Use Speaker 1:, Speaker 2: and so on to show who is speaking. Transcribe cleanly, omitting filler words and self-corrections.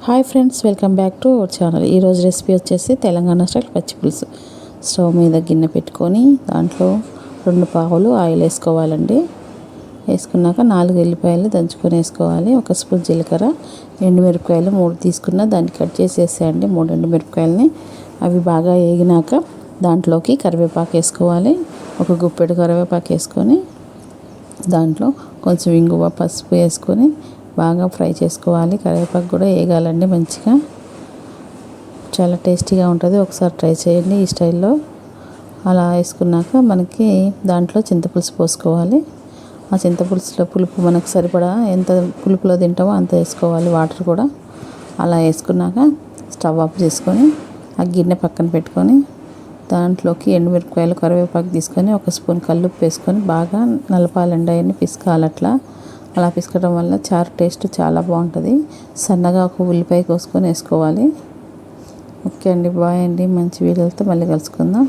Speaker 1: Hi friends, welcome back to our channel. ఈరోజు recipe వచ్చేసి Telangana style పచ్చి పులుసు. స్టవ్ మీద గిన్నె పెట్టుకొని దాంట్లో 2 పావులు ఆయిల్ వేసుకోవాలండి. వేసుకున్నాక 4 ఎల్లిపాయలు దంచుకొని వేసుకోవాలి. 1 స్పూన్ జీలకర్ర, ఎండుమిరపకాయలు 3 తీసుకున్న దాన్ని కట్ చేసి వేసేయండి. 3 ఎండుమిరపకాయలని అవి బాగా వేగినాక దాంట్లోకి కరివేపాకు వేసుకోవాలి. 1 గుప్పెడు కరివేపాకు వేసుకొని దాంట్లో కొంచెం ఇంగువ, పసుపు వేసుకొని బాగా ఫ్రై చేసుకోవాలి. కరివేపాకు కూడా వేగాలండి మంచిగా. చాలా టేస్టీగా ఉంటుంది. ఒకసారి ట్రై చేయండి ఈ స్టైల్లో. అలా వేసుకున్నాక మనకి దాంట్లో చింతపులుసు పోసుకోవాలి. ఆ చింతపులుసులో పులుపు మనకు సరిపడా ఎంత పులుపులో తింటామో అంత వేసుకోవాలి. వాటర్ కూడా అలా వేసుకున్నాక స్టవ్ ఆఫ్ చేసుకొని ఆ గిన్నె పక్కన పెట్టుకొని దాంట్లోకి ఎండుమిరపకాయలు, కరివేపాకు తీసుకొని 1 స్పూన్ కల్లుప్పు వేసుకొని బాగా నలపాలండి. అవన్నీ పిసకాలి. అలా పిసకడం వల్ల చారు టేస్ట్ చాలా బాగుంటుంది. సన్నగా 1 ఉల్లిపాయ కోసుకొని వేసుకోవాలి. ఓకే అండి, బాయ్ అండి. మంచి వీడియోలతో మళ్ళీ కలుసుకుందాం.